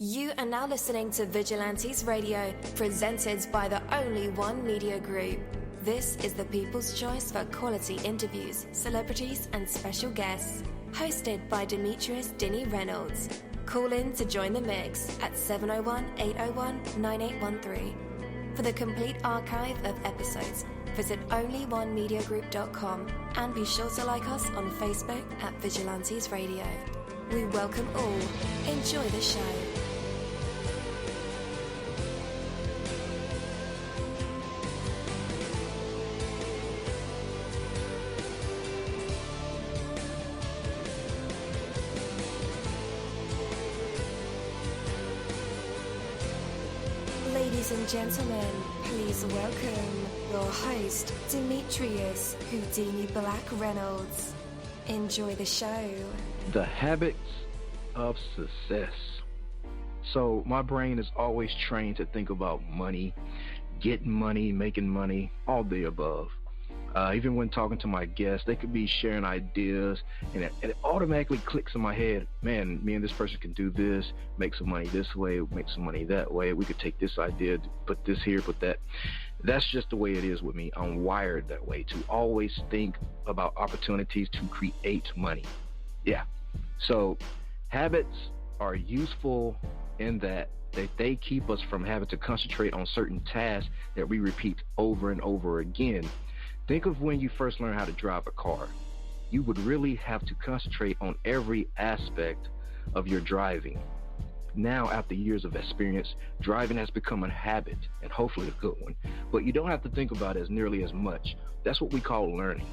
You are now listening to Vigilantes Radio, presented by the Only One Media Group. This is the people's choice for quality interviews, celebrities and special guests. Hosted by Demetrius Dinny Reynolds. Call in to join the mix at 701-801-9813. For the complete archive of episodes, visit onlyonemediagroup.com and be sure to like us on Facebook at Vigilantes Radio. We welcome all. Enjoy the show. Ladies and gentlemen, please welcome your host, Demetrius Houdini Black Reynolds. Enjoy the show. The habits of success. So my brain is always trained to think about money, getting money, making money, all the above. Even when talking to my guests, they could be sharing ideas, and it automatically clicks in my head, man, me and this person can do this, make some money this way, make some money that way. We could take this idea, put this here, put that. That's just the way it is with me. I'm wired that way, to always think about opportunities to create money. Yeah. So habits are useful in that they keep us from having to concentrate on certain tasks that we repeat over and over again. Think of when you first learned how to drive a car. You would really have to concentrate on every aspect of your driving. Now, after years of experience, driving has become a habit, and hopefully a good one, but you don't have to think about it as nearly as much. That's what we call learning.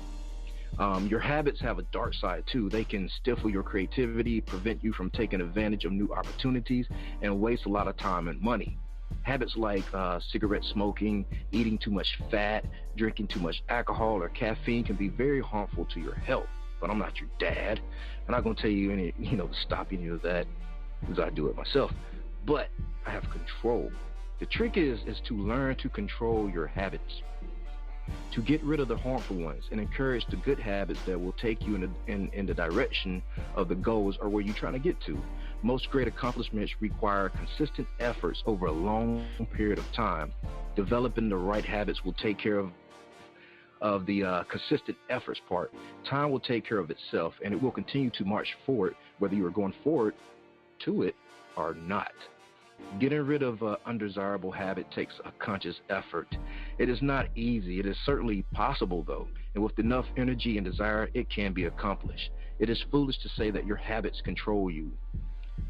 Your habits have a dark side too. They can stifle your creativity, prevent you from taking advantage of new opportunities, and waste a lot of time and money. Habits like cigarette smoking, eating too much fat, drinking too much alcohol or caffeine can be very harmful to your health. But I'm not your dad. I'm not going to tell you to stop any of that, because I do it myself. But I have control. The trick is to learn to control your habits, to get rid of the harmful ones and encourage the good habits that will take you in the direction of the goals or where you're trying to get to. Most great accomplishments require consistent efforts over a long period of time. Developing the right habits will take care of the consistent efforts part. Time will take care of itself, and it will continue to march forward, whether you are going forward to it or not. Getting rid of an undesirable habit takes a conscious effort. It is not easy. It is certainly possible, though, and with enough energy and desire, it can be accomplished. It is foolish to say that your habits control you.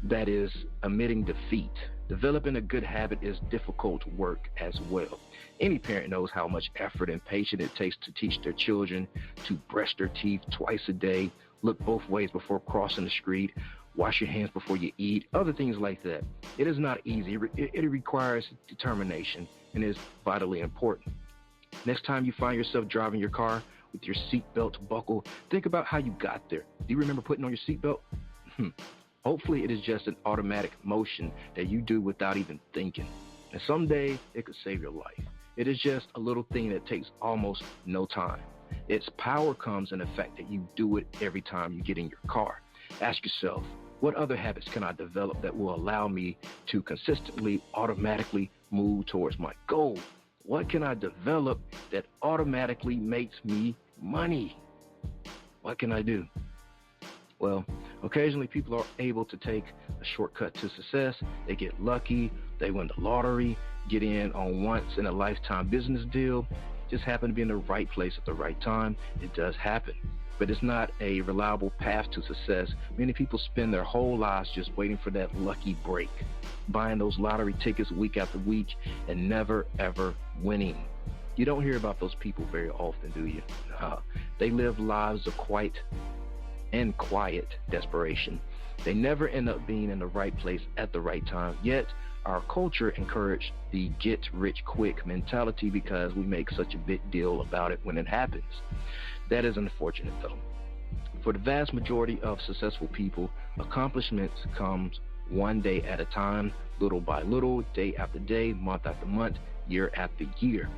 That is admitting defeat. Developing a good habit is difficult work as well. Any parent knows how much effort and patience it takes to teach their children to brush their teeth twice a day, look both ways before crossing the street, wash your hands before you eat, other things like that. It is not easy. It requires determination and is vitally important. Next time you find yourself driving your car with your seatbelt buckled, think about how you got there. Do you remember putting on your seatbelt? Hopefully it is just an automatic motion that you do without even thinking. And someday it could save your life. It is just a little thing that takes almost no time. Its power comes in the fact that you do it every time you get in your car. Ask yourself, what other habits can I develop that will allow me to consistently, automatically move towards my goal? What can I develop that automatically makes me money? What can I do? Well, occasionally people are able to take a shortcut to success. They get lucky, they win the lottery, get in on once in a lifetime business deal, just happen to be in the right place at the right time. It does happen. But it's not a reliable path to success. Many people spend their whole lives just waiting for that lucky break, buying those lottery tickets week after week and never ever winning. You don't hear about those people very often, do you? They live lives of quiet desperation. They never end up being in the right place at the right time. Yet our culture encourages the get rich quick mentality because we make such a big deal about it when it happens. That is unfortunate, though. For the vast majority of successful people, accomplishments comes one day at a time, little by little, day after day, month after month, year after year.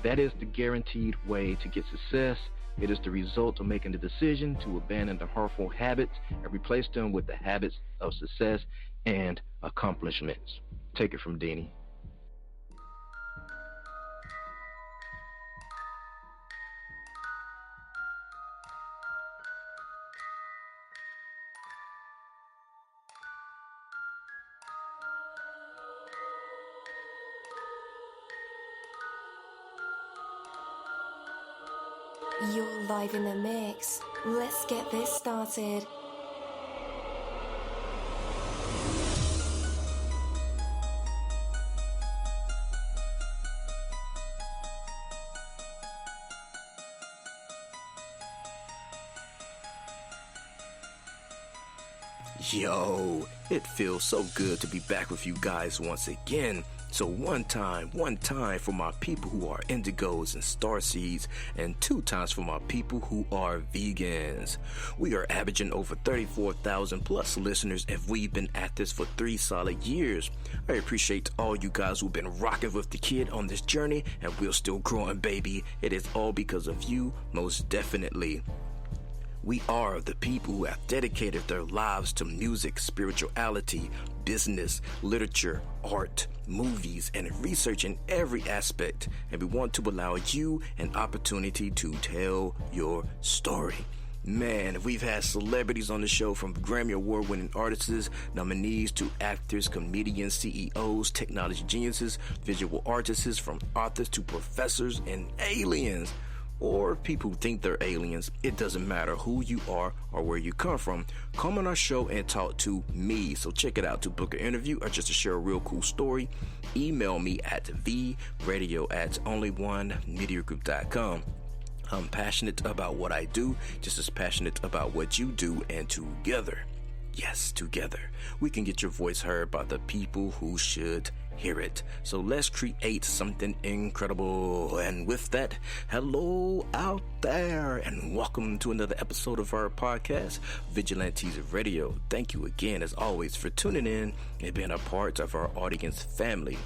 That is the guaranteed way to get success. It is the result of making the decision to abandon the harmful habits and replace them with the habits of success. and accomplishments. Take it from Dini. You're live in the mix. Let's get this started. Yo, it feels so good to be back with you guys once again. So one time for my people who are indigos and starseeds, and 2 times for my people who are vegans. We are averaging over 34,000 plus listeners, and we've been at this for 3 solid years. I appreciate all you guys who've been rocking with the kid on this journey, and we're still growing, baby. It is all because of you, most definitely. We are the people who have dedicated their lives to music, spirituality, business, literature, art, movies, and research in every aspect. And we want to allow you an opportunity to tell your story. Man, we've had celebrities on the show, from Grammy Award-winning artists, nominees, to actors, comedians, CEOs, technology geniuses, visual artists, from authors to professors and aliens. Or people who think they're aliens. It doesn't matter who you are or where you come from. Come on our show and talk to me. So check it out. To book an interview or just to share a real cool story, email me at vradio@onlyonemediagroup.com. I'm passionate about what I do, just as passionate about what you do, and together, yes, together, we can get your voice heard by the people who should hear it. So let's create something incredible. And with that, hello out there, and welcome to another episode of our podcast, Vigilantes Radio. Thank you again, as always, for tuning in and being a part of our audience family.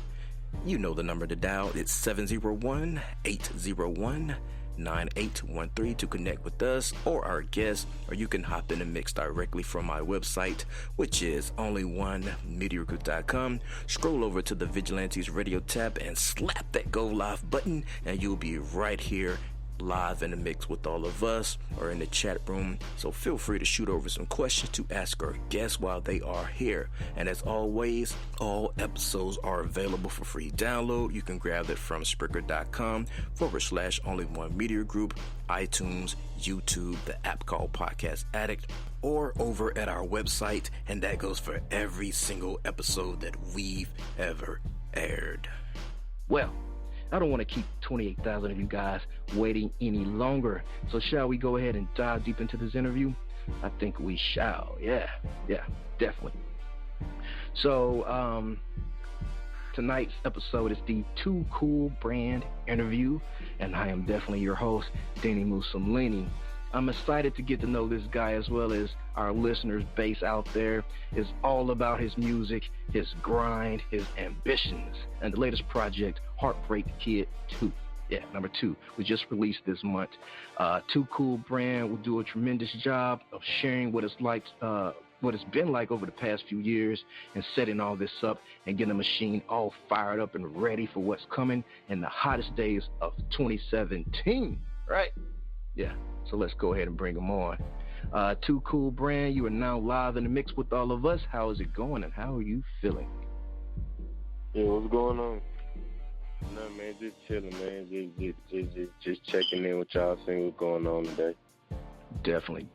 You know the number to dial. It's 701-801-9813 to connect with us or our guests, or you can hop in and mix directly from my website, which is onlyonemediagroup.com. Scroll over to the Vigilantes Radio tab and slap that go live button, and you'll be right here live in the mix with all of us, or in the chat room. So feel free to shoot over some questions to ask our guests while they are here. And as always, all episodes are available for free download. You can grab it from Spreaker.com/onlyonemediagroup, iTunes, YouTube, the app called Podcast Addict, or over at our website. And that goes for every single episode that we've ever aired. Well, I don't want to keep 28,000 of you guys waiting any longer. So shall we go ahead and dive deep into this interview? I think we shall. Yeah, definitely. So tonight's episode is the Too Cool Brand interview, and I am definitely your host, dini-mussolini. I'm excited to get to know this guy, as well as our listeners base out there. It's all about his music, his grind, his ambitions, and the latest project, Heartbreak Kid 2. Yeah, number 2. We just released this month. Too Cool Brand will do a tremendous job of sharing what it's like, what it's been like over the past few years, and setting all this up and getting the machine all fired up and ready for what's coming in the hottest days of 2017. Right? Yeah. So let's go ahead and bring them on. Too Cool Brand, you are now live in the mix with all of us. How is it going, and how are you feeling? Yeah, what's going on? Nothing, man. Just chilling, man. Just checking in with y'all, seeing what's going on today. Definitely.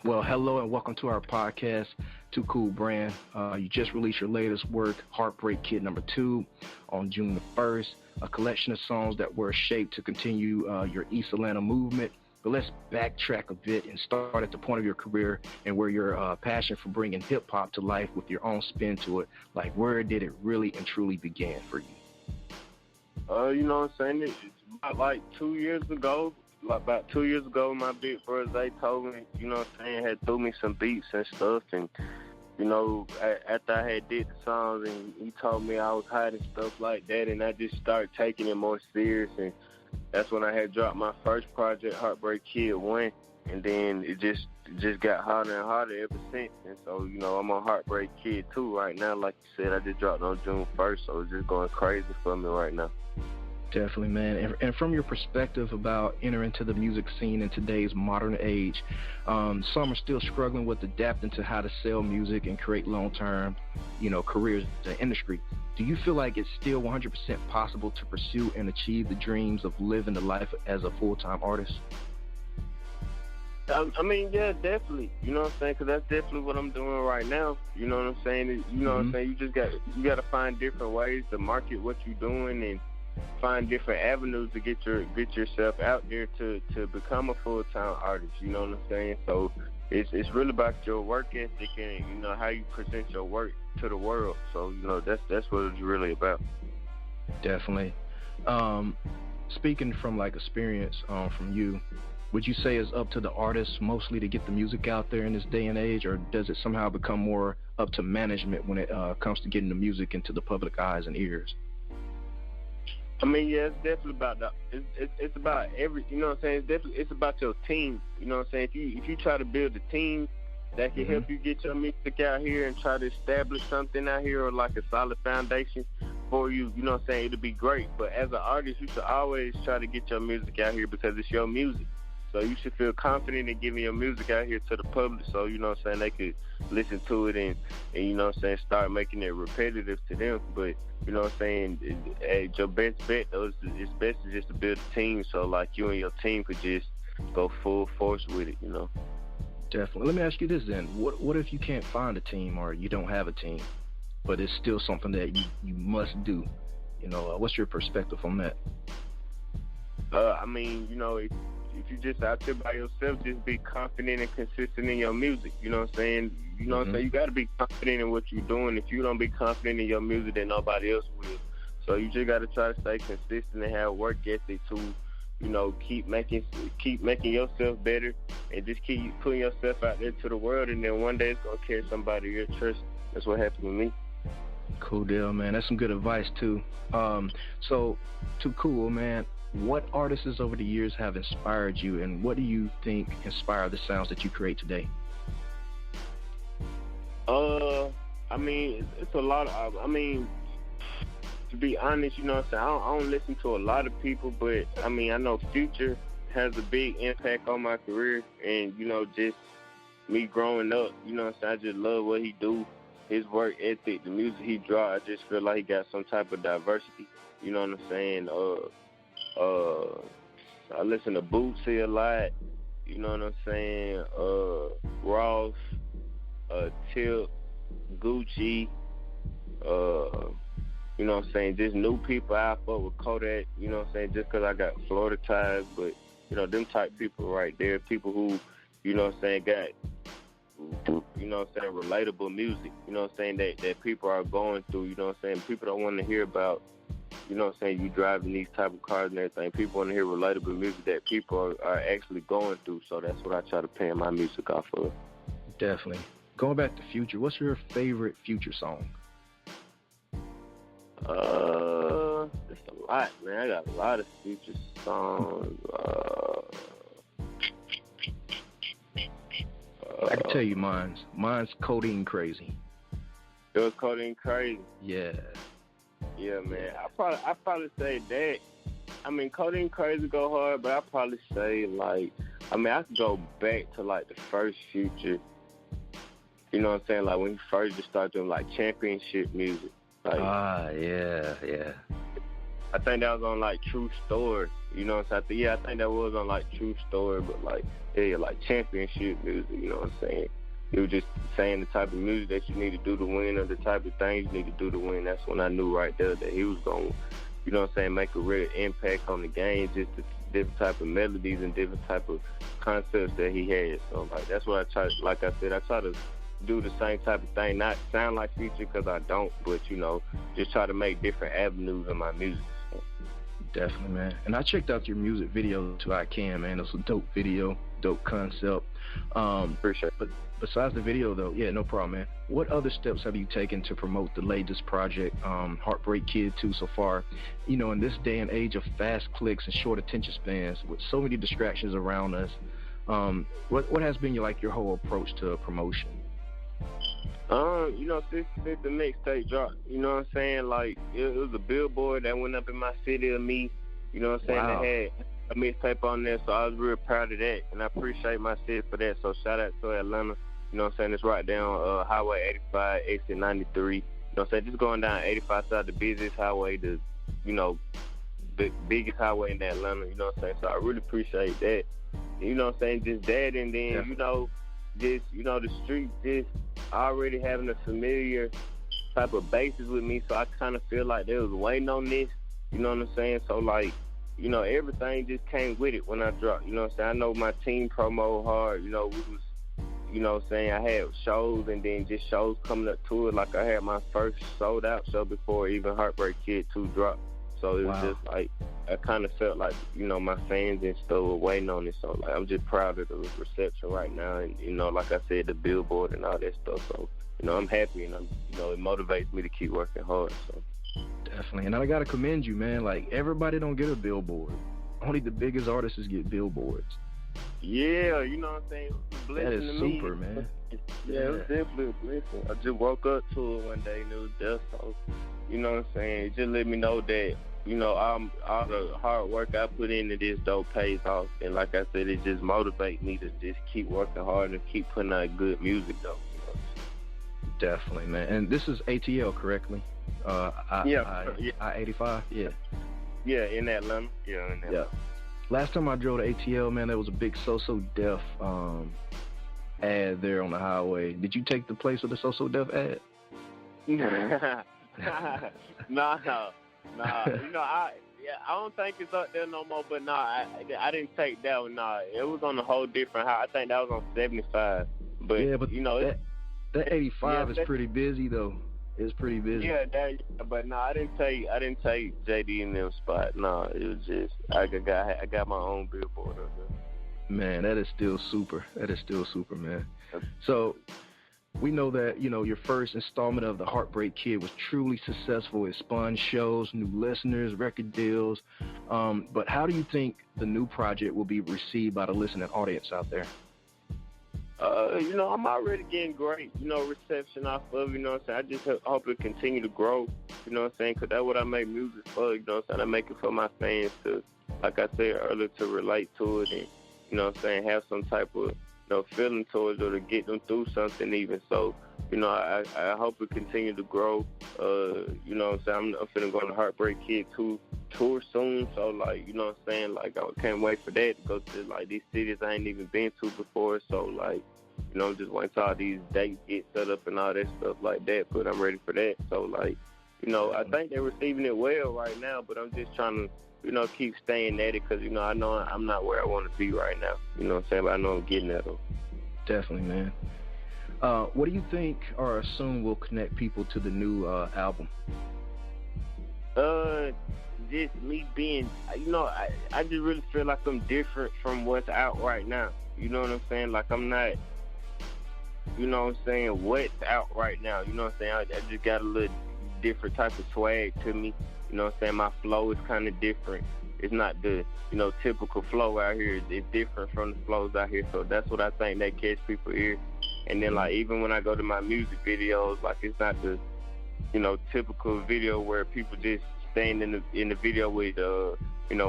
Well, hello and welcome to our podcast, Too Cool Brand. You just released your latest work, Heartbreak Kid number 2, on June the 1st. A collection of songs that were shaped to continue your East Atlanta movement. But let's backtrack a bit and start at the point of your career and where your passion for bringing hip-hop to life with your own spin to it. Like, where did it really and truly begin for you? You know what I'm saying? It's about 2 years ago. About 2 years ago, my big brother, they told me, you know what I'm saying, had threw me some beats and stuff. And, you know, after I had did the songs, and he told me I was hot and stuff like that, and I just started taking it more serious. And that's when I had dropped my first project, Heartbreak Kid 1, and then it just just got harder and harder ever since. And so, you know, I'm on Heartbreak Kid 2 right now. Like you said, I just dropped on June 1st, so it's just going crazy for me right now. Definitely, man. And from your perspective about entering into the music scene in today's modern age, some are still struggling with adapting to how to sell music and create long-term, you know, careers in the industry. Do you feel like it's still 100% possible to pursue and achieve the dreams of living the life as a full-time artist? I mean, yeah, definitely. You know what I'm saying? Because that's definitely what I'm doing right now. You know what I'm saying? You know what I'm saying? You got to find different ways to market what you're doing and find different avenues to get yourself out there to become a full-time artist. You know what I'm saying? So it's really about your work ethic and, you know, how you present your work to the world. So, you know, that's what it's really about. Definitely. Speaking from like experience from you, would you say it's up to the artists mostly to get the music out there in this day and age, or does it somehow become more up to management when it comes to getting the music into the public eyes and ears? I mean, yeah, it's definitely about it's about every, you know what I'm saying? It's about your team. You know what I'm saying? If you try to build a team that can help you get your music out here and try to establish something out here, or like a solid foundation for you, you know what I'm saying? It'll be great. But as an artist, you should always try to get your music out here because it's your music. So you should feel confident in giving your music out here to the public, so, you know what I'm saying, they could listen to it and you know what I'm saying, start making it repetitive to them. But, you know what I'm saying, your best bet, though, it's best to just to build a team, so, like, you and your team could just go full force with it, you know. Definitely. Let me ask you this then. What if you can't find a team, or you don't have a team, but it's still something that you must do? You know, what's your perspective on that? I mean, you know, if you just out there by yourself, just be confident and consistent in your music. You know what I'm saying? You know what I'm saying? You got to be confident in what you're doing. If you don't be confident in your music, then nobody else will. So you just got to try to stay consistent and have work ethic to, you know, keep making yourself better, and just keep putting yourself out there to the world. And then one day it's gonna carry somebody your trust. That's what happened with me. Cool deal, man. That's some good advice too. So too cool, man. What artists over the years have inspired you, and what do you think inspire the sounds that you create today? I mean, it's a lot of, I mean, to be honest, you know what I'm saying, I don't listen to a lot of people, but, I mean, I know Future has a big impact on my career, and, you know, just me growing up, you know what I'm saying, I just love what he do, his work ethic, the music he draw. I just feel like he got some type of diversity, you know what I'm saying. I listen to Bootsy a lot, you know what I'm saying, Ross, Tip, Gucci, you know what I'm saying, just new people. I fuck with Kodak, you know what I'm saying, just because I got Florida ties, but, you know, them type people right there, people who, you know what I'm saying, got, you know what I'm saying, relatable music, you know what I'm saying, that people are going through, you know what I'm saying, people don't want to hear about, you know what I'm saying, you driving these type of cars and everything. People want to hear relatable music that people are actually going through, so that's what I try to pan my music off of. Definitely. Going back to Future, what's your favorite Future song? It's a lot, man. I got a lot of Future songs. I can tell you mine's. Mine's Codeine Crazy. It was Codeine Crazy? Yeah. Yeah, man. I probably say that. I mean, Codeine Crazy go hard, but I probably say, like, I mean, I could go back to, like, the first Future. You know what I'm saying? Like, when he first just started doing, like, championship music. Like, yeah. I think that was on, like, True Story. You know what I'm saying? I think that was on, like, True Story, but, like, yeah, like, championship music, you know what I'm saying? It was just saying the type of music that you need to do to win, or the type of things you need to do to win. That's when I knew right there that he was going to, you know what I'm saying, make a real impact on the game, just the different type of melodies and different type of concepts that he had. So, like, that's what I try, like I said, I try to do the same type of thing, not sound like Future because I don't, but, you know, just try to make different avenues in my music. So. Definitely, man. And I checked out your music video to I Can, man. It was a dope video, dope concept. Appreciate it. But besides the video, though, yeah, no problem, man. What other steps have you taken to promote the latest project, Heartbreak Kid 2, so far? You know, in this day and age of fast clicks and short attention spans, with so many distractions around us, What has been your whole approach to promotion? Since the mixtape dropped, you know what I'm saying? Like, it was a billboard that went up in my city of me, you know what I'm saying? Wow. They had a mixtape on there, so I was real proud of that, and I appreciate my city for that, so shout out to Atlanta, you know what I'm saying? It's right down Highway 85, exit 93, you know what I'm saying? Just going down 85 side, the busiest highway, the biggest highway in Atlanta, you know what I'm saying? So I really appreciate that, you know what I'm saying? Just that, and then, the streets just already having a familiar type of basis with me, so I kind of feel like they was waiting on this, you know what I'm saying? So, like, everything just came with it when I dropped, you know what I'm saying? I know my team promo hard, we was, you know what I'm saying, I had shows and then just shows coming up to it, like I had my first sold-out show before even Heartbreak Kid 2 dropped, so it was just like, I kind of felt like, my fans and stuff were waiting on it, so like I'm just proud of the reception right now, and like I said, the billboard and all that stuff, so I'm happy, and it motivates me to keep working hard. So definitely, and I gotta commend you, man. Like, everybody don't get a billboard. Only the biggest artists get billboards. Yeah, you know what I'm saying? It was a blessing that is to super, me. Man. Yeah, it was definitely a blessing. I just woke up to it one day and it was there, so you know what I'm saying? It just let me know that all the hard work I put into this though pays off, and like I said, it just motivates me to just keep working hard and keep putting out good music though. Definitely, man. And this is ATL, correctly? I-85? Yeah. Yeah, in Atlanta. Yeah, in Atlanta. Yeah. Last time I drove to ATL, man, there was a big So Def ad there on the highway. Did you take the place of the So Def ad? No. I don't think it's up there no more, but I didn't take that one. It was on a whole different high. I think that was on 75. But, that 85 is pretty busy, though. It's pretty busy. Yeah, I didn't take JD in them spot. No, it was just, I got my own billboard up there. Man, that is still super. Man. So, we know that, your first installment of The Heartbreak Kid was truly successful. It spun shows, new listeners, record deals. But how do you think the new project will be received by the listening audience out there? I'm already getting great, reception off of, you know what I'm saying? I just hope it continue to grow, you know what I'm saying? Because that's what I make music for, you know what I'm saying? I make it for my fans to, like I said earlier, to relate to it and, you know what I'm saying, have some type of, feeling towards it or to get them through something even. So, I hope it continue to grow. You know what I'm saying? I'm finna go on the Heartbreak Kid 2 tour soon. So, like, you know what I'm saying? Like, I can't wait for that to go to, like, these cities I ain't even been to before. So, like, I'm just waiting till all these dates get set up and all that stuff like that. But I'm ready for that. So, like, I think they're receiving it well right now. But I'm just trying to, keep staying at it because, I know I'm not where I want to be right now. You know what I'm saying? But I know I'm getting there, though. Definitely, man. What do you think or assume will connect people to the new album? Just me being, I just really feel like I'm different from what's out right now. You know what I'm saying? Like, I'm not, you know what I'm saying, what's out right now. You know what I'm saying? I just got a little different type of swag to me. You know what I'm saying? My flow is kind of different. It's not the, typical flow out here. It's different from the flows out here. So that's what I think that catch people ear. And then, like, even when I go to my music videos, like, it's not the, typical video where people just stand in the video with,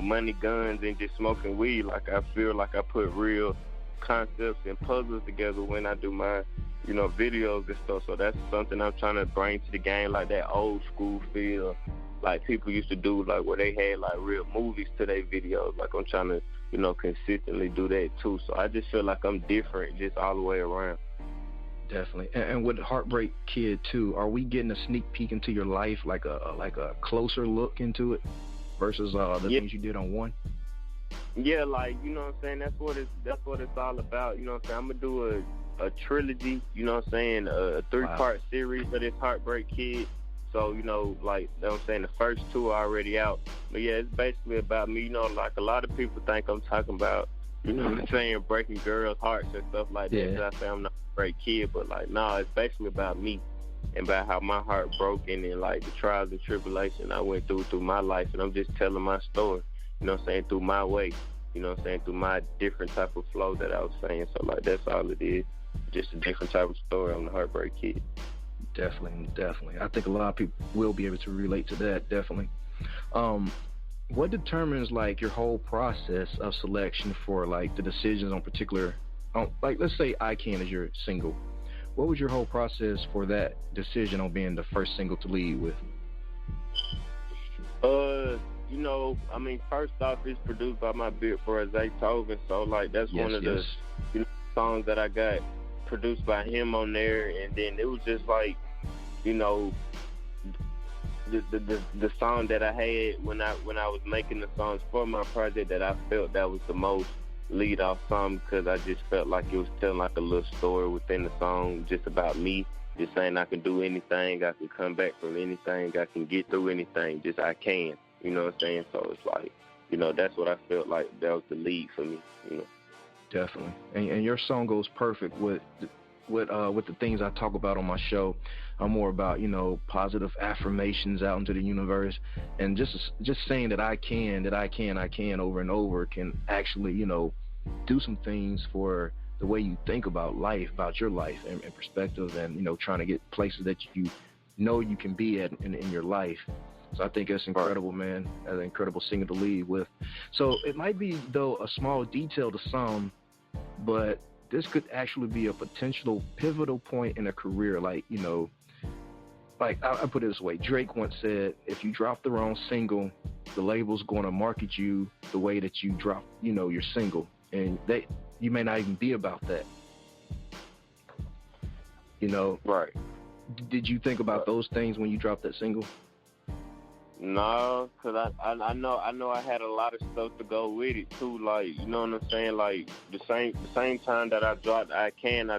money, guns, and just smoking weed. Like, I feel like I put real concepts and puzzles together when I do my, videos and stuff. So that's something I'm trying to bring to the game, like that old school feel. Like people used to do, like where they had like real movies to their videos. Like I'm trying to, consistently do that too. So I just feel like I'm different just all the way around. Definitely. And with Heartbreak Kid 2, are we getting a sneak peek into your life, like a closer look into it versus the things you did on 1? Yeah, like, you know what I'm saying? That's what it's all about. You know what I'm saying? I'm gonna do a trilogy, you know what I'm saying, a 3-part series of this Heartbreak Kid. So, like, you know what I'm saying, the first 2 are already out. But, yeah, it's basically about me. Like, a lot of people think I'm talking about, you know what I'm saying, breaking girls' hearts and stuff like that. So I say I'm not a great kid. But, like, no, it's basically about me and about how my heart broke and, like, the trials and tribulations I went through my life. And I'm just telling my story, you know what I'm saying, through my way. you know what I'm saying, through my different type of flow that I was saying. So, like, that's all it is. Just a different type of story on the Heartbreak Kid. Definitely. I think a lot of people will be able to relate to that, definitely. What determines, like, your whole process of selection for, like, the decisions on particular, like, let's say I Can is your single. What was your whole process for that decision on being the first single to lead with? You know, I mean, first off, it's produced by my big brother, Zay Tovin, so, like, that's one of the songs that I got produced by him on there, and then it was just, like, you know, the song that I had when I was making the songs for my project that I felt that was the most lead-off song, because I just felt like it was telling, like, a little story within the song just about me, just saying I can do anything, I can come back from anything, I can get through anything, just I can. You know what I'm saying? So it's like, you know, that's what I felt like that was the lead for me, you know. Definitely. And your song goes perfect with the things I talk about on my show. I'm more about, you know, positive affirmations out into the universe, and just saying that I can over and over can actually, you know, do some things for the way you think about life, about your life and perspective, and, you know, trying to get places that you know you can be at in your life. So I think it's incredible, man. That's an incredible singer to lead with. So it might be, though, a small detail to some, but this could actually be a potential pivotal point in a career. Like, you know, like I put it this way. Drake once said, if you drop the wrong single, the label's going to market you the way that you drop, you know, your single. And you may not even be about that. You know? Right. Did you think about those things when you dropped that single? No, because I know I had a lot of stuff to go with it too. Like, you know what I'm saying? Like the same time that I dropped I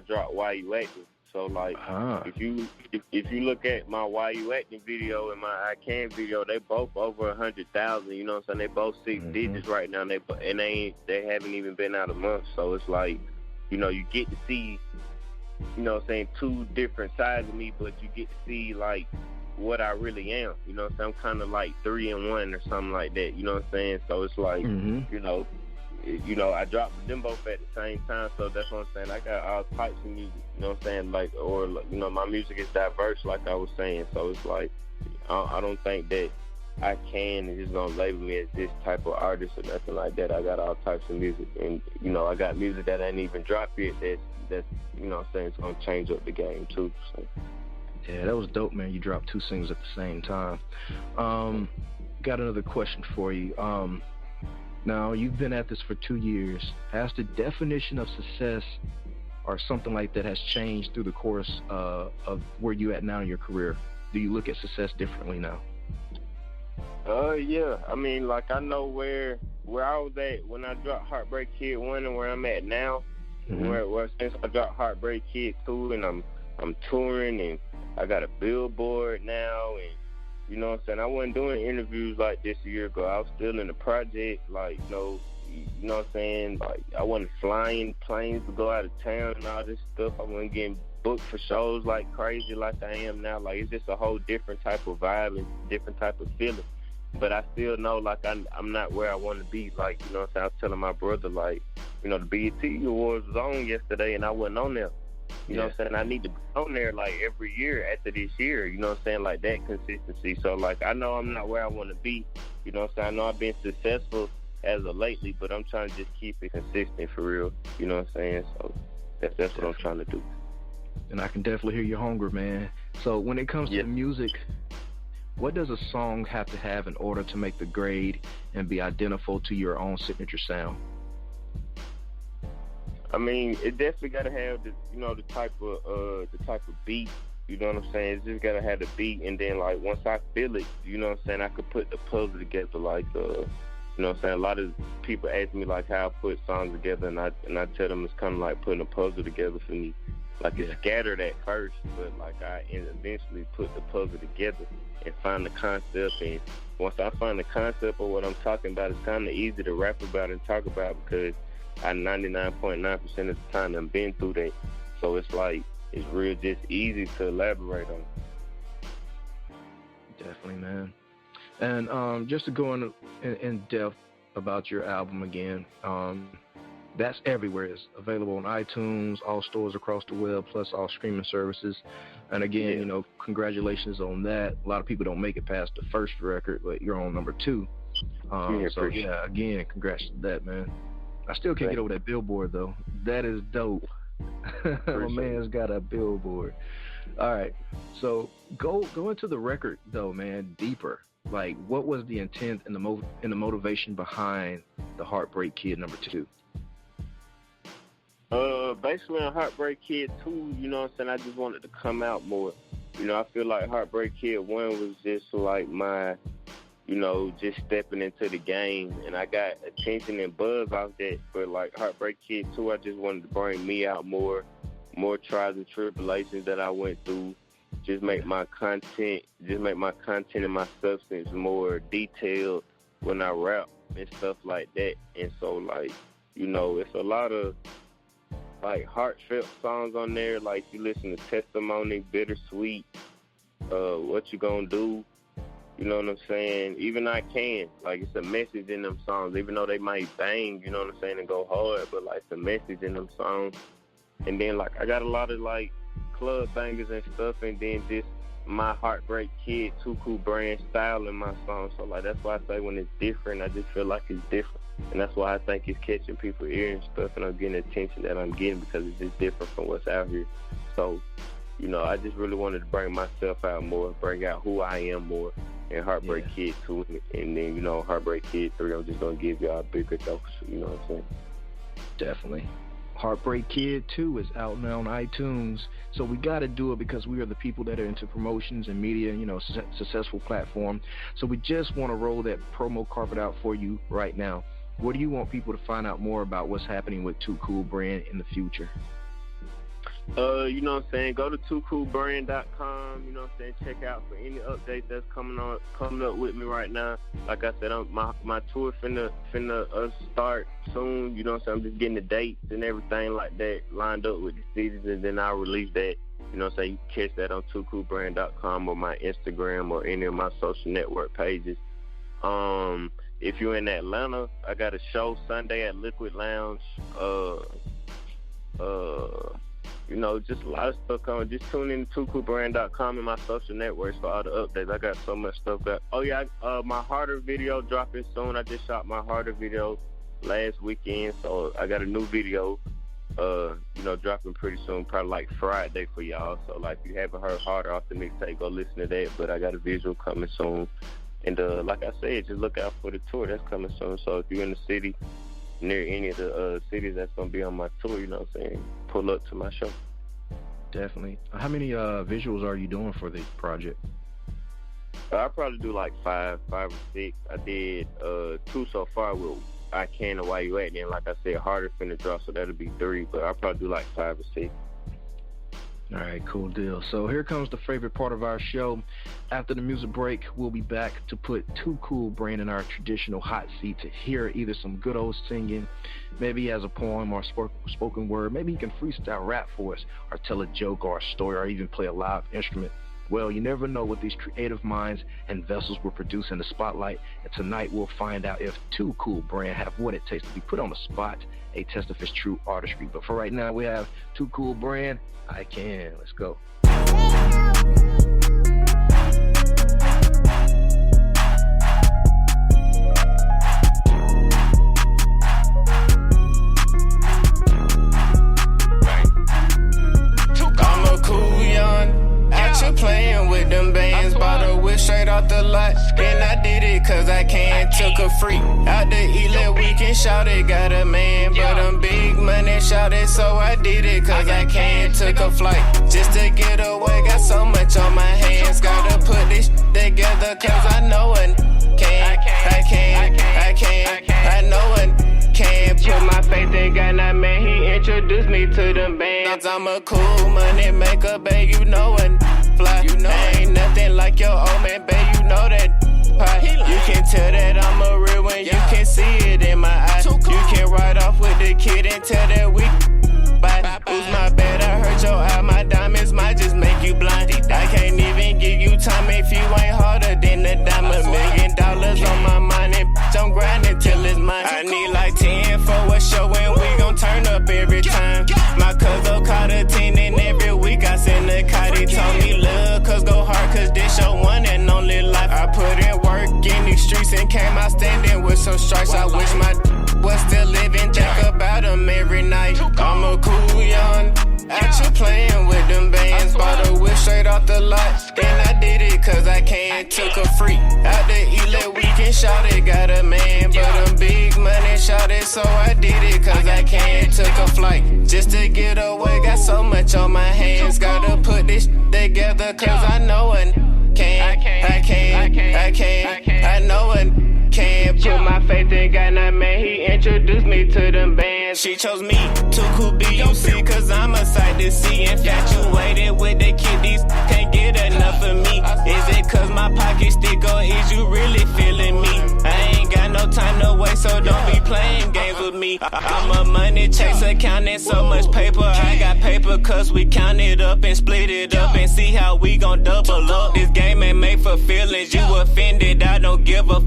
dropped Why You Acting. So like if you look at my Why You Acting video and my I Can video, they both over 100,000. You know what I'm saying? They both 6 digits right now. They haven't even been out a month. So it's like, you know, you get to see, you know what I'm saying, 2 different sides of me, but you get to see like what I really am, you know what I'm saying? I'm kind of like 3 in 1 or something like that, you know what I'm saying? So it's like, you know, I dropped them both at the same time, so that's what I'm saying. I got all types of music, you know what I'm saying? Like, or, you know, my music is diverse, like I was saying, so it's like, I don't think that I Can is just gonna label me as this type of artist or nothing like that. I got all types of music, and, you know, I got music that ain't even dropped yet that's you know what I'm saying, it's gonna change up the game too, so. Yeah, that was dope, man. You dropped 2 singles at the same time. Got another question for you. Now, you've been at this for 2 years. Has the definition of success or something like that has changed through the course of where you at now in your career? Do you look at success differently now? Yeah. I mean, like, I know where I was at when I dropped Heartbreak Kid 1 and where I'm at now. Where since I dropped Heartbreak Kid 2 and I'm touring and I got a billboard now, and you know what I'm saying, I wasn't doing interviews like this a year ago. I was still in the project, like, you know what I'm saying, like I wasn't flying planes to go out of town and all this stuff. I wasn't getting booked for shows like crazy like I am now. Like, it's just a whole different type of vibe and different type of feeling. But I still know, like, I'm not where I want to be. Like, you know what I'm saying, I was telling my brother, like, you know, the BET Awards was on yesterday and I wasn't on there. You know what I'm saying? I need to be on there, like, every year after this year. You know what I'm saying? Like, that consistency. So, like, I know I'm not where I want to be. You know what I'm saying? I know I've been successful as of lately, but I'm trying to just keep it consistent for real. You know what I'm saying? So, that's what I'm trying to do. And I can definitely hear your hunger, man. So, when it comes to music, what does a song have to have in order to make the grade and be identifiable to your own signature sound? I mean, it definitely gotta have the, you know, the type of beat. You know what I'm saying? It's just gotta have the beat, and then, like, once I feel it, you know what I'm saying, I could put the puzzle together. Like, you know what I'm saying? A lot of people ask me, like, how I put songs together, and I tell them it's kind of like putting a puzzle together for me. Like, it's scattered at first, but like I eventually put the puzzle together and find the concept. And once I find the concept of what I'm talking about, it's kind of easy to rap about and talk about, because I 99.9% of the time I've been through that. So it's like, it's real just easy to elaborate on. Definitely, man. And just to go in depth, about your album again. That's everywhere. It's available on iTunes, all stores across the web, plus all streaming services. And again, you know, congratulations on that. A lot of people don't make it past the first record, but you're on number 2. So yeah, again, congrats to that, man. I still can't get over that billboard though. That is dope. My man's got a billboard. All right, so go into the record though, man, deeper. Like, what was the intent and the motivation behind the Heartbreak Kid number 2? Basically on Heartbreak Kid 2, you know what I'm saying, I just wanted to come out more. You know, I feel like Heartbreak Kid 1 was just like my, you know, just stepping into the game, and I got attention and buzz out that. But like Heartbreak Kid 2, I just wanted to bring me out more trials and tribulations that I went through. Just make my content and my substance more detailed when I rap and stuff like that. And so, like, you know, it's a lot of like heartfelt songs on there. Like, you listen to Testimony, Bittersweet, What You Gonna Do, you know what I'm saying? Even I Can. Like, it's a message in them songs, even though they might bang, you know what I'm saying, and go hard, but like the message in them songs. And then like I got a lot of like club bangers and stuff, and then just my Heartbreak Kid, Too Cool Bran style in my songs. So like that's why I say when it's different, I just feel like it's different. And that's why I think it's catching people's ear and stuff, and I'm getting attention that I'm getting because it's just different from what's out here. So, you know, I just really wanted to bring myself out more, bring out who I am more. And Heartbreak Kid 2, and then, you know, Heartbreak Kid 3, I'm just going to give y'all a bigger dose, you know what I'm saying? Definitely. Heartbreak Kid 2 is out now on iTunes, so we got to do it because we are the people that are into promotions and media, you know, successful platform. So we just want to roll that promo carpet out for you right now. What do you want people to find out more about what's happening with Too Cool Bran in the future? You know what I'm saying, go to toocoolbrand.com, you know what I'm saying, check out for any updates that's coming up with me right now. Like I said, my tour finna start soon, you know what I'm saying, I'm just getting the dates and everything like that lined up with the cities, and then I'll release that, you know what I'm saying. You can catch that on toocoolbrand.com or my Instagram or any of my social network pages. If you're in Atlanta, I got a show Sunday at Liquid Lounge. You know, just a lot of stuff coming. Just tune in to toocoolbrand.com and my social networks for all the updates. I got so much stuff. My Harder video dropping soon. I just shot my Harder video last weekend, so I got a new video, you know, dropping pretty soon, probably like Friday for y'all. So, like, if you haven't heard Harder off the mixtape, go listen to that. But I got a visual coming soon. And like I said, just look out for the tour that's coming soon. So if you're in the city, near any of the cities that's going to be on my tour, you know what I'm saying, pull up to my show. Definitely. How many visuals are you doing for the project? I'll probably do like five or six. I did 2 so far with I Can and Why You At. Then, like I said, Harder finna drop, so that'll be 3. But I'll probably do like 5 or 6. All right, cool deal. So here comes the favorite part of our show. After the music break, we'll be back to put Too Cool Bran in our traditional hot seat to hear either some good old singing, maybe he has a poem or spoken word, maybe he can freestyle rap for us, or tell a joke or a story, or even play a live instrument. Well, you never know what these creative minds and vessels will produce in the spotlight, and tonight we'll find out if Too Cool Bran have what it takes to be put on the spot, a test of his true artistry. But for right now, we have Too Cool Bran, I Can. Let's go. Playing with them bands, bought a whip straight off the lot, and I did it cause I can. Took a freak out the eat weekend, shout it, got a man, but I'm big money, shout it, so I did it cause I can. Took a flight just to get away, got so much on my hands, gotta put this together cause I know it can. I know it can. Put my faith in God, now man, he introduced me to them bands. I'm a cool money maker, babe, you know it. You know, ain't nothing like your old man, babe, you know that. You can tell that I'm a real one, you can see it in my eyes. You can ride off with the kid and tell that we bye. Who's my bad? I hurt your eye, my diamonds might just make you blind. I can't even give you time if you ain't harder than a diamond. $1 million on my mind, and I'm grinding till it's mine. some strikes. I wish my was still living. Think about them every night. I'm a cool young. Out you playing with them bands. Bought a whip straight off the lot. And I did it cause I can. Took a freak out the E-Let weekend. Shout it, got a man. But I'm big money, shout it. So I did it cause I can. Took a flight just to get away. Got so much on my hands. Gotta put this together cause I know it can. I know it can. Put my faith in God, now man, he introduced me to them bands. She chose me to cool B.U.C. cause I'm a sight to see. Infatuated with the kiddies, can't get enough of me. Is it cause my pockets thick or is you really feeling me? I ain't got no time to waste, so don't be playing games with me. I'm a money chaser, counting so much paper. I got paper cause we count it up and split it up and see how we gon' double up. This game ain't made for feelings, you offended, I don't give a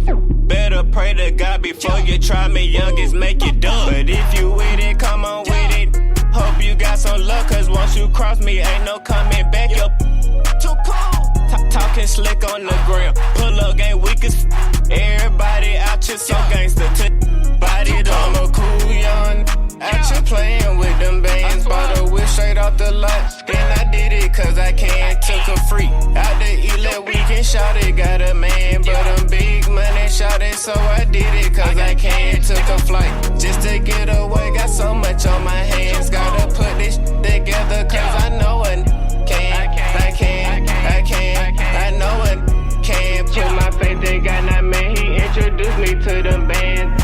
Better pray to God before you try me, youngest, make it dumb. But if you with it, come on with it. Hope you got some luck, cause once you cross me, ain't no coming back. Yo, too cool. Talking slick on the ground. Pull up game weak as everybody out here so gangster. Body, I'm a cool young. Out here playing with them bands. Bought a whip straight off the lot. And I did it cause I can. Took a freak out the E-Let weekend. Shout it, got a man. But I'm big money, shout it. So I did it cause I can. Took a flight just to get away. Got so much on my hands. Gotta put this together cause I know it can. I know it can. Put my faith in God, now man, he introduced me to them bands.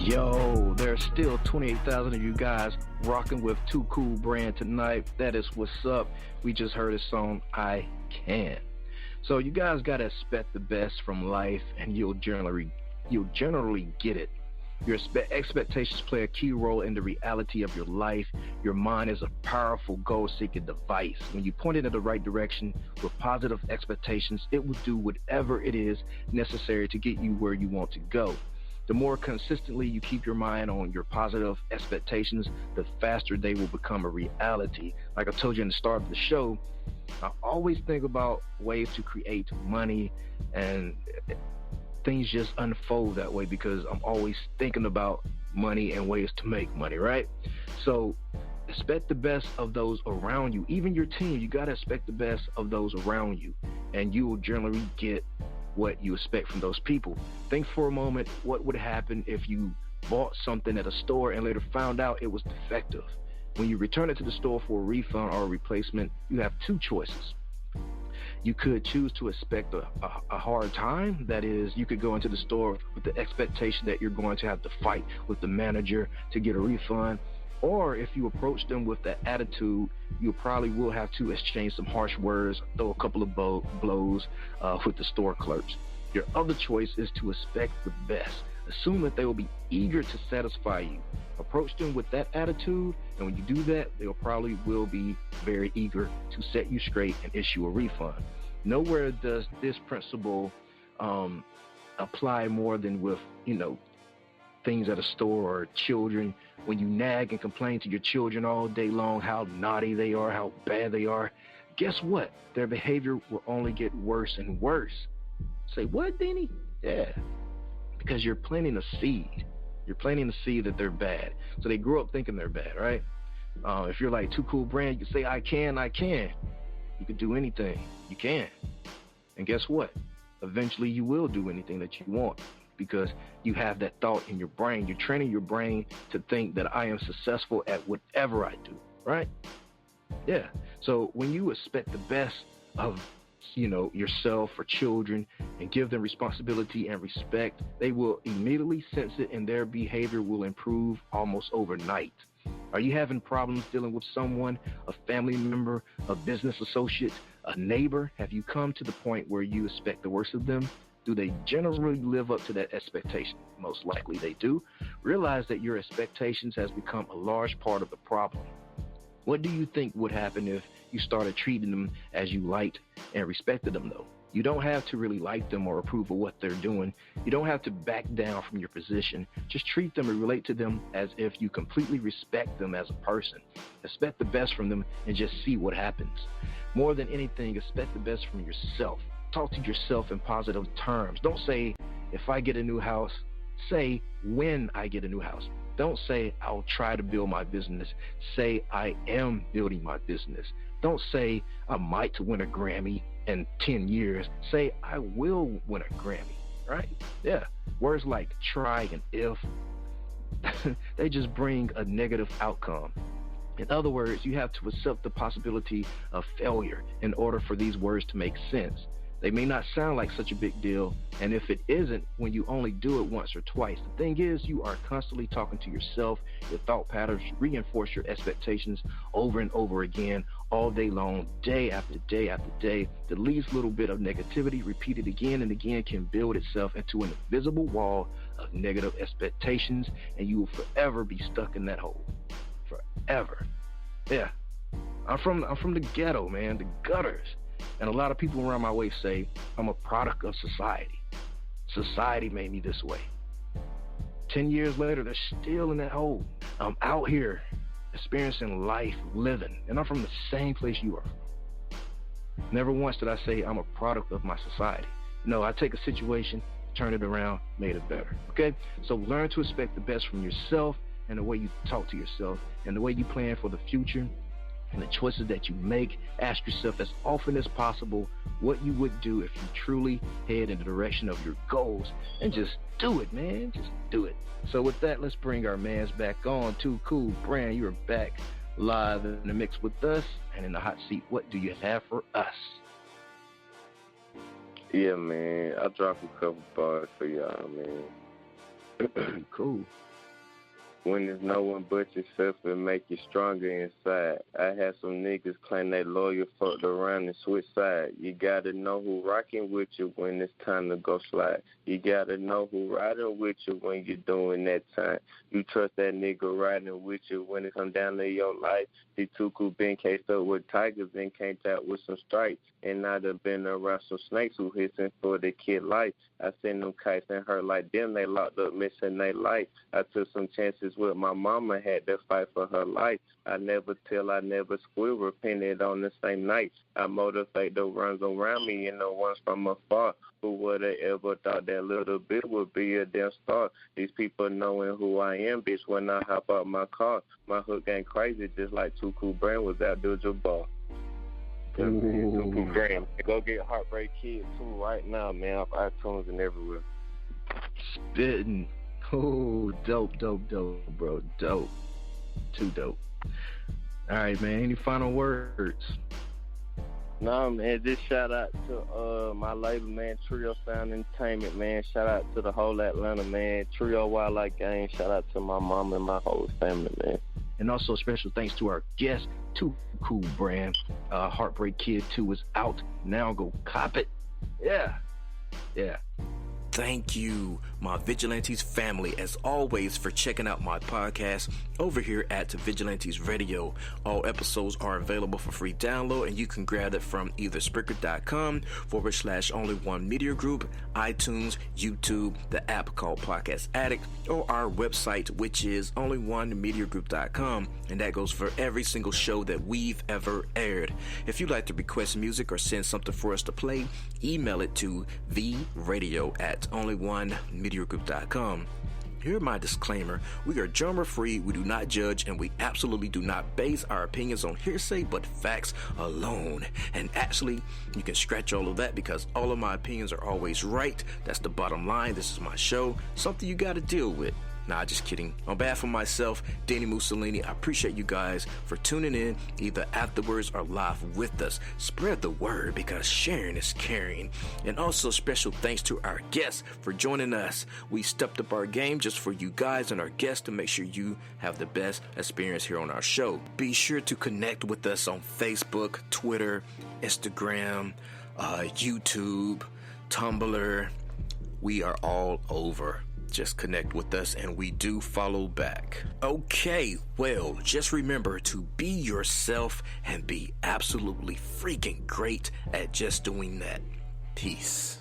Yo, there's still 28,000 of you guys rocking with Too Cool Bran tonight. That is what's up. We just heard a song, I Can. So you guys gotta expect the best from life, and you'll generally get it. Your expectations play a key role in the reality of your life. Your mind is a powerful goal-seeking device. When you point it in the right direction with positive expectations, it will do whatever it is necessary to get you where you want to go. The more consistently you keep your mind on your positive expectations, the faster they will become a reality. Like I told you in the start of the show, I always think about ways to create money, and things just unfold that way because I'm always thinking about money and ways to make money, right? So expect the best of those around you. Even your team, you got to expect the best of those around you, and you will generally get what you expect from those people. Think for a moment what would happen if you bought something at a store and later found out it was defective. When you return it to the store for a refund or a replacement, you have two choices. You could choose to expect a hard time. That is, you could go into the store with the expectation that you're going to have to fight with the manager to get a refund. Or if you approach them with that attitude, you probably will have to exchange some harsh words, throw a couple of blows with the store clerks. Your other choice is to expect the best. Assume that they will be eager to satisfy you. Approach them with that attitude, and when you do that, they probably will be very eager to set you straight and issue a refund. Nowhere does this principle apply more than with, things at a store or children. When you nag and complain to your children all day long how naughty they are, how bad they are, guess what? Their behavior will only get worse and worse. Say, what, Dini? Yeah, because you're planting a seed. You're planting the seed that they're bad. So they grow up thinking they're bad, right? If you're like Too Cool Bran, you can say, I can. You can do anything. You can. And guess what? Eventually you will do anything that you want, because you have that thought in your brain. You're training your brain to think that I am successful at whatever I do, right? Yeah. So when you expect the best of, yourself or children and give them responsibility and respect, they will immediately sense it and their behavior will improve almost overnight. Are you having problems dealing with someone, a family member, a business associate, a neighbor? Have you come to the point where you expect the worst of them? Do they generally live up to that expectation? Most likely they do. Realize that your expectations has become a large part of the problem. What do you think would happen if you started treating them as you liked and respected them, though? You don't have to really like them or approve of what they're doing. You don't have to back down from your position. Just treat them and relate to them as if you completely respect them as a person. Expect the best from them and just see what happens. More than anything, expect the best from yourself. Talk to yourself in positive terms. Don't say, if I get a new house. Say, when I get a new house. Don't say, I'll try to build my business. Say, I am building my business. Don't say, I might win a Grammy in 10 years. Say, I will win a Grammy, right? Yeah. Words like try and if, they just bring a negative outcome. In other words, you have to accept the possibility of failure in order for these words to make sense. They may not sound like such a big deal, and if it isn't, when you only do it once or twice, the thing is, you are constantly talking to yourself. Your thought patterns reinforce your expectations over and over again, all day long, day after day after day. The least little bit of negativity repeated again and again can build itself into an invisible wall of negative expectations, and you will forever be stuck in that hole. Forever. Yeah. I'm from the ghetto, man, the gutters. And a lot of people around my way say, I'm a product of society. Society made me this way. 10 years later, they're still in that hole. I'm out here experiencing life, living, and I'm from the same place you are from. Never once did I say I'm a product of my society. No, I take a situation, turn it around, made it better. Okay? So learn to expect the best from yourself and the way you talk to yourself and the way you plan for the future. And the choices that you make, ask yourself as often as possible what you would do if you truly head in the direction of your goals. And just do it, man. Just do it. So with that, let's bring our mans back on. Too Cool. Bran, you are back live in the mix with us. And in the hot seat, what do you have for us? Yeah, man. I dropped a couple bars for y'all, man. Cool. When there's no one but yourself, it make you stronger inside. I had some niggas claim they loyal, fucked around and switch sides. You gotta know who rocking with you when it's time to go slide. You gotta know who riding with you when you're doing that time. You trust that nigga riding with you when it come down to your life. The Tuku been cased up with tigers and came out with some stripes. And I'd have been around some snakes who hissing for the kid life. I seen them kites and hurt like them. They locked up missing their life. I took some chances with my mama, had to fight for her life. I never tell, I never squeal, repented on the same night. I motivate the runs around me and the ones from afar. Who would have ever thought that little bit would be a damn star? These people knowing who I am, bitch, when I hop out my car. My hook ain't crazy, just like Too Cool Bran was out doing Jabbar. Too Cool Bran. Go get Heartbreak Kid too right now, man, off iTunes and everywhere. Spitting. Oh, dope, bro. Dope. Too dope. All right, man. Any final words? No, man. Just shout out to my label, man, Trio Sound Entertainment, man. Shout out to the whole Atlanta, man. Trio Wildlife Gang. Shout out to my mom and my whole family, man. And also special thanks to our guest, Too Cool Bran. Heartbreak Kid 2 is out. Now go cop it. Yeah. Thank you, my Vigilantes family, as always, for checking out my podcast over here at Vigilantes Radio. All episodes are available for free download, and you can grab it from either Spreaker.com/Only1 Media Group, iTunes, YouTube, the app called Podcast Addict, or our website, which is only1mediagroup.com, and that goes for every single show that we've ever aired. If you'd like to request music or send something for us to play, email it to theradio@only1mediagroup.com. Here's my disclaimer. We are genre-free, we do not judge, and we absolutely do not base our opinions on hearsay but facts alone. And actually, you can scratch all of that because all of my opinions are always right. That's the bottom line. This is my show. Something you got to deal with. Nah, just kidding. On behalf of myself, dini-mussolini, I appreciate you guys for tuning in either afterwards or live with us. Spread the word because sharing is caring. And also special thanks to our guests for joining us. We stepped up our game just for you guys and our guests to make sure you have the best experience here on our show. Be sure to connect with us on Facebook, Twitter, Instagram, YouTube, Tumblr. We are all over. Just connect with us and we do follow back. Okay, well, just remember to be yourself and be absolutely freaking great at just doing that. Peace.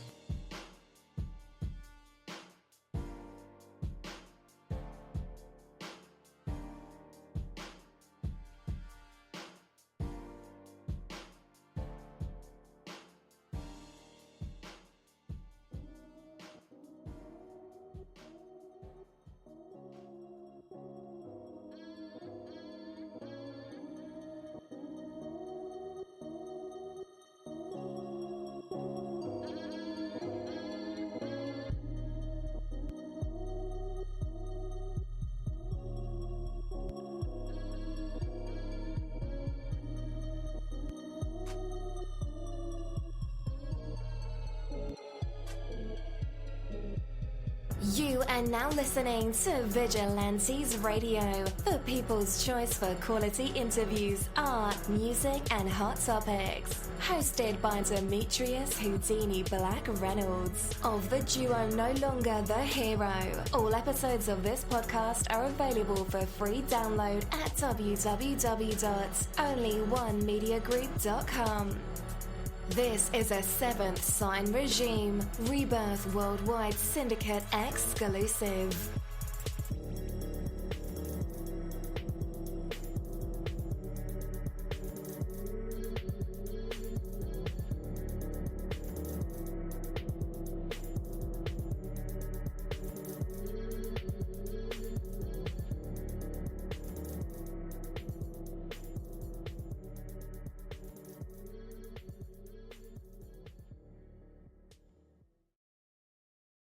You are now listening to Vigilantes Radio, the people's choice for quality interviews, art, music, and hot topics. Hosted by Demetrius Houdini Black Reynolds of the duo No Longer the Hero. All episodes of this podcast are available for free download at www.onlyonemediagroup.com. This is a Seventh Sign Regime Rebirth Worldwide Syndicate exclusive.